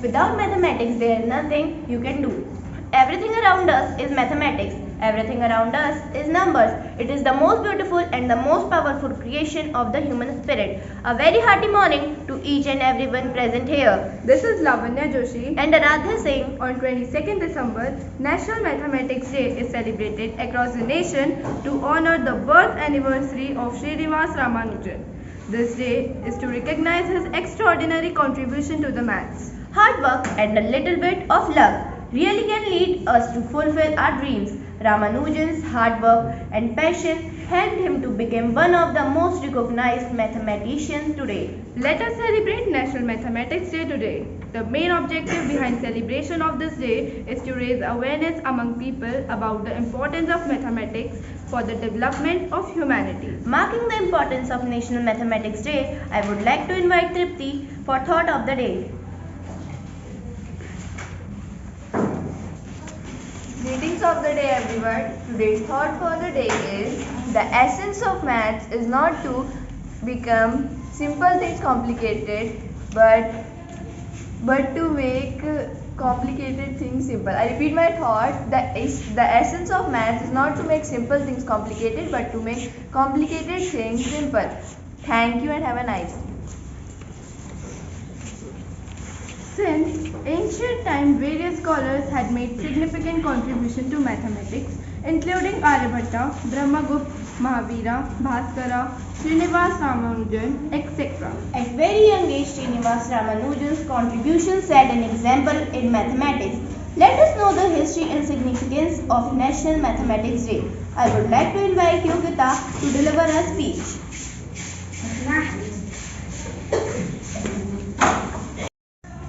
Without mathematics, there is nothing you can do. Everything around us is mathematics. Everything around us is numbers. It is the most beautiful and the most powerful creation of the human spirit. A very hearty morning to each and everyone present here. This is Lavanya Joshi. And Aradhya Singh. On 22nd December, National Mathematics Day is celebrated across the nation to honor the birth anniversary of Srinivas Ramanujan. This day is to recognize his extraordinary contribution to the maths. Hard work and a little bit of luck really can lead us to fulfill our dreams. Ramanujan's hard work and passion helped him to become one of the most recognized mathematicians today. Let us celebrate National Mathematics Day today. The main objective behind celebration of this day is to raise awareness among people about the importance of mathematics for the development of humanity. Marking the importance of National Mathematics Day, I would like to invite Tripti for Thought of the Day. Greetings of the day everyone. Today's thought for the day is the essence of maths is not to become simple things complicated but to make complicated things simple. I repeat my thought. The essence of maths is not to make simple things complicated but to make complicated things simple. Thank you and have a nice day. Since ancient time, various scholars had made significant contribution to mathematics, including Aryabhatta, Brahmagupta, Mahavira, Bhaskara, Srinivas Ramanujan, etc. At very young age, Srinivas Ramanujan's contribution set an example in mathematics. Let us know the history and significance of National Mathematics Day. I would like to invite Yogita to deliver a speech.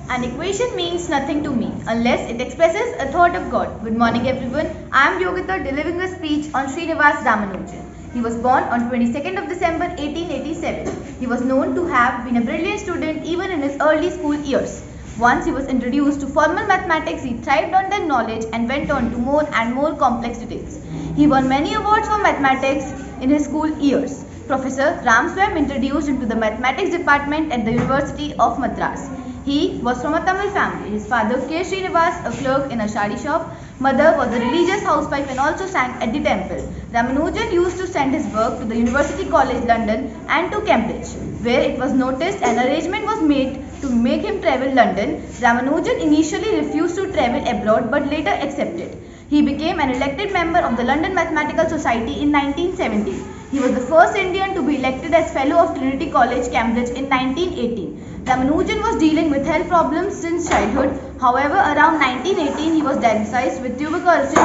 An equation means nothing to me unless it expresses a thought of God. Good morning everyone. I am Yogita delivering a speech on Srinivas Ramanujan. He was born on 22nd of December 1887. He was known to have been a brilliant student even in his early school years. Once he was introduced to formal mathematics, he thrived on that knowledge and went on to more and more complex details. He won many awards for mathematics in his school years. Professor Ramswamy introduced him to the mathematics department at the University of Madras. He was from a Tamil family. His father, K. Srinivas, a clerk in a sari shop. Mother was a religious housewife and also sang at the temple. Ramanujan used to send his work to the University College London and to Cambridge, where it was noticed an arrangement was made to make him travel London. Ramanujan initially refused to travel abroad but later accepted. He became an elected member of the London Mathematical Society in 1970. He was the first Indian to be elected as Fellow of Trinity College, Cambridge in 1918. Ramanujan was dealing with health problems since childhood. However, around 1918 he was diagnosed with tuberculosis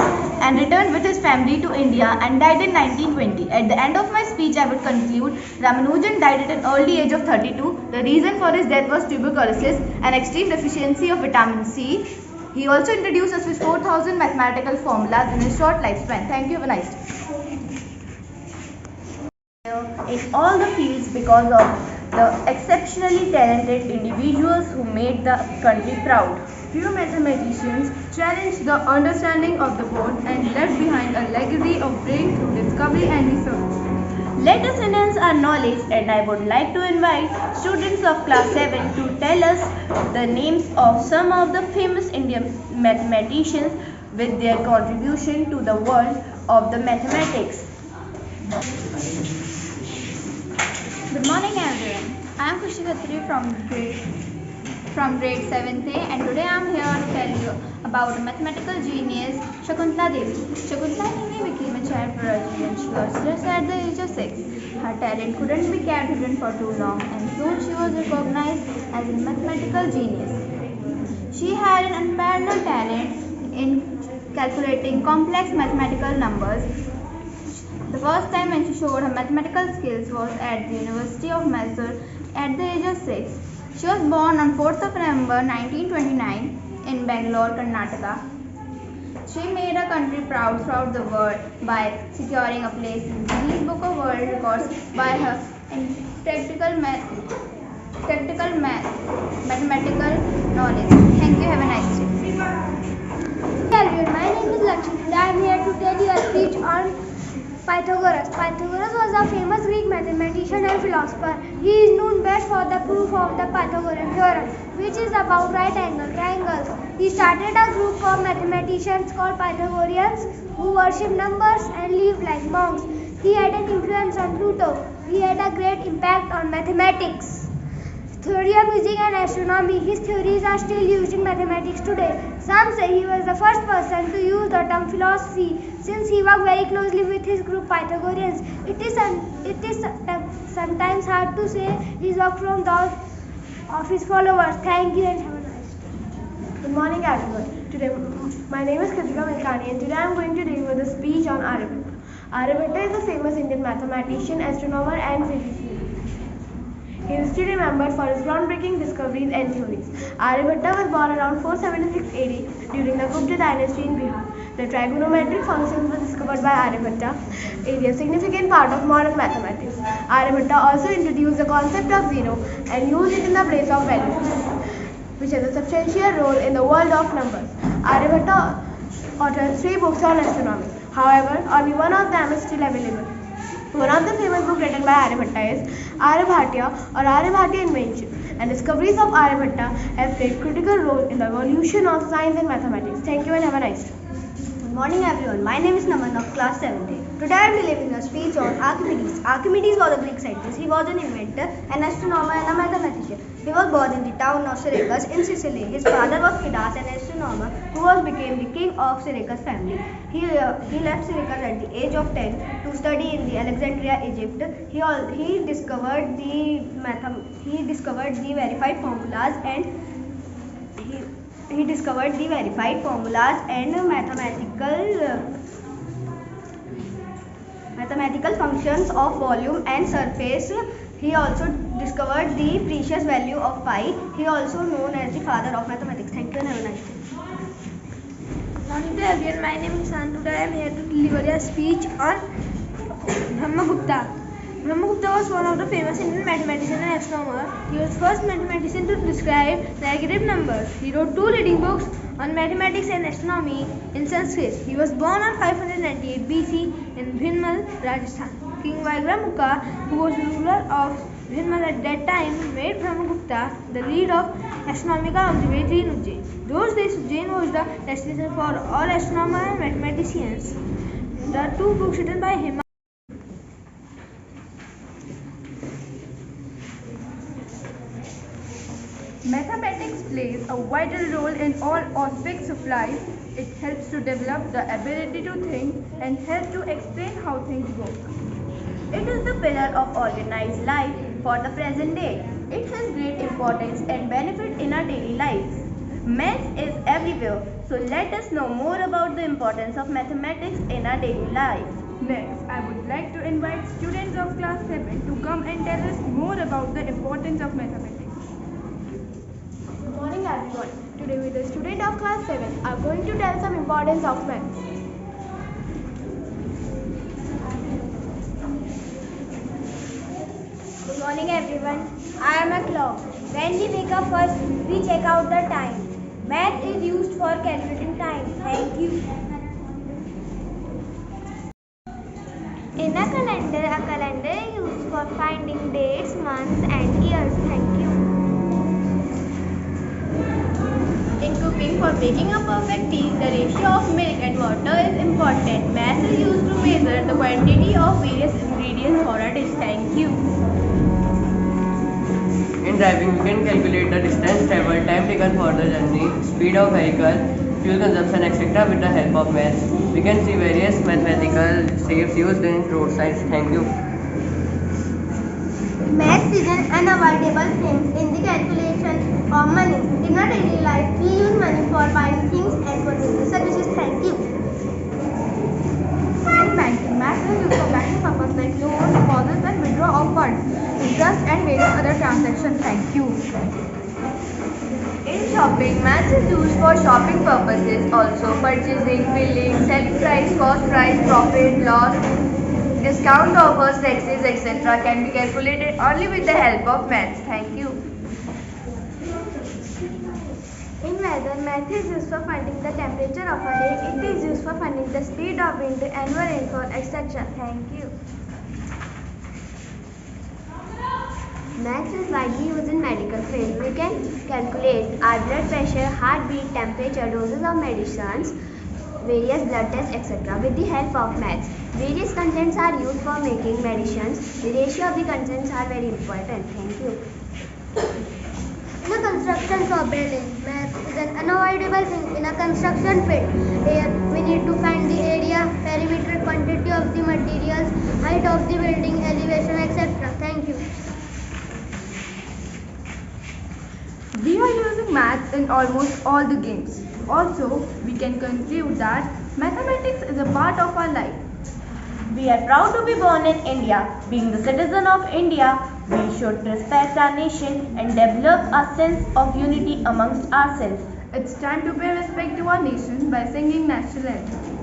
and returned with his family to India and died in 1920. At the end of my speech, I would conclude Ramanujan died at an early age of 32. The reason for his death was tuberculosis and extreme deficiency of vitamin C. He also introduced us with 4,000 mathematical formulas in his short lifespan. Thank you. Have a nice day. In all the fields because of the exceptionally talented individuals who made the country proud. Few mathematicians challenged the understanding of the world and left behind a legacy of breakthrough discovery and research. Let us enhance our knowledge, and I would like to invite students of class 7 to tell us the names of some of the famous Indian mathematicians with their contribution to the world of the mathematics. Good morning everyone. I am Kushi Khatri from grade 7th A and today I am here to tell you about a mathematical genius Shakuntala Devi. Shakuntala Devi became a child prodigy when she was just at the age of 6. Her talent couldn't be kept hidden for too long and soon she was recognized as a mathematical genius. She had an unparalleled talent in calculating complex mathematical numbers. The first time when she showed her mathematical skills was at the University of Mysore at the age of 6. She was born on 4th of November 1929 in Bangalore, Karnataka. She made her country proud throughout the world by securing a place in the Guinness Book of World Records by her mathematical knowledge. Thank you. Have a nice day. Hello everyone, my name is Lakshmi. I am here to tell you a speech on Pythagoras. Pythagoras was a famous Greek mathematician and philosopher. He is known best for the proof of the Pythagorean theorem. which is about right angle triangles. He started a group of mathematicians called Pythagoreans who worship numbers and live like monks. He had an influence on Pluto. He had a great impact on mathematics. Theory of music and astronomy. His theories are still used in mathematics today. Some say he was the first person to use the term philosophy since he worked very closely with his group Pythagoreans. It is sometimes hard to say his work from those of his followers. Thank you and have a nice day. Good morning everyone. Today my name is Kritika Milkani and today I am going to deliver the speech on Aryabhatta. Aryabhatta is a famous Indian mathematician, astronomer and physicist. He is still remembered for his groundbreaking discoveries and theories. Aryabhatta was born around 476 AD during the Gupta dynasty in Bihar. The trigonometric functions were discovered by Aryabhatta, a significant part of modern mathematics. Aryabhatta also introduced the concept of zero and used it in the place of value system, which has a substantial role in the world of numbers. Aryabhatta authored 3 books on astronomy. However, only one of them is still available. One of the famous books written by Aryabhatta is Aryabhatiya or Aryabhatiya Invention, and discoveries of Aryabhatta have played critical role in the evolution of science and mathematics. Thank you and have a nice day. Good morning everyone. My name is Naman of class 7th. Today I am delivering a speech on Archimedes. Archimedes was a Greek scientist. He was an inventor, an astronomer and a mathematician. He was born in the town of Syracuse in Sicily. His father was Phidias, an astronomer who became the king of Syracuse family. He left Syracuse at the age of 10 to study in the Alexandria, Egypt. He discovered the verified formulas and mathematical functions of volume and surface. He also discovered the precious value of pi. He also known as the father of mathematics. Thank you and have a nice day. Morning to everyone. My name is San. Today I am here to deliver a speech on Brahmagupta. Brahmagupta was one of the famous Indian mathematicians and astronomer. He was the first mathematician to describe negative numbers. He wrote 2 leading books on mathematics and astronomy in Sanskrit. He was born on 598 BC in Bhinmal, Rajasthan. King Vikramaditya, who was ruler of Bhinmal at that time, made Brahmagupta the lead of astronomical observatory in Ujjain. Those days Ujjain was the destination for all astronomers and mathematicians. The 2 books written by him. Mathematics plays a vital role in all aspects of life. It helps to develop the ability to think and helps to explain how things work. It is the pillar of organized life for the present day. It has great importance and benefit in our daily lives. Maths is everywhere, so let us know more about the importance of mathematics in our daily lives. Next, I would like to invite students of class 7 to come and tell us more about the importance of mathematics. Good morning everyone. Today we the student of class 7 are going to tell some importance of maths. Good morning everyone. I am a clock. When we wake up first, we check out the time. Math is used for calculating time. Thank you. In a calendar is used for finding dates, months and years. Thank you. In cooking, for making a perfect tea, the ratio of milk and water is important. Math is used to measure the quantity of various ingredients for a dish. Thank you. In driving, we can calculate the distance traveled, time taken for the journey, speed of vehicle, fuel consumption, etc. with the help of maths. We can see various mathematical shapes used in road signs. Thank you. Maths is an unavoidable thing in the calculation of money. In our daily life, we use money for buying things and for doing services. Thank you. In banking, maths is used for banking purposes like loans, deposits and withdrawal of funds, interest and various other transactions. Thank you. In shopping, maths is used for shopping purposes also. Purchasing, billing, selling price, cost price, profit, loss, discount offers, taxes, etc. can be calculated only with the help of maths. Thank you. In weather, math is used for finding the temperature of a day. It is used for finding the speed of wind, annual rainfall, etc. Thank you. Maths is widely used in medical field. We can calculate our blood pressure, heartbeat, temperature, doses of medicines, various blood tests, etc. with the help of maths. Various contents are used for making medicines. The ratio of the contents are very important. Thank you. In a construction for building, math is an unavoidable thing in a construction field. Here we need to find the area, perimeter, quantity of the materials, height of the building, elevation, etc. Thank you. We are using maths in almost all the games. Also, we can conclude that mathematics is a part of our life. We are proud to be born in India. Being the citizen of India, we should respect our nation and develop a sense of unity amongst ourselves. It's time to pay respect to our nation by singing national anthem.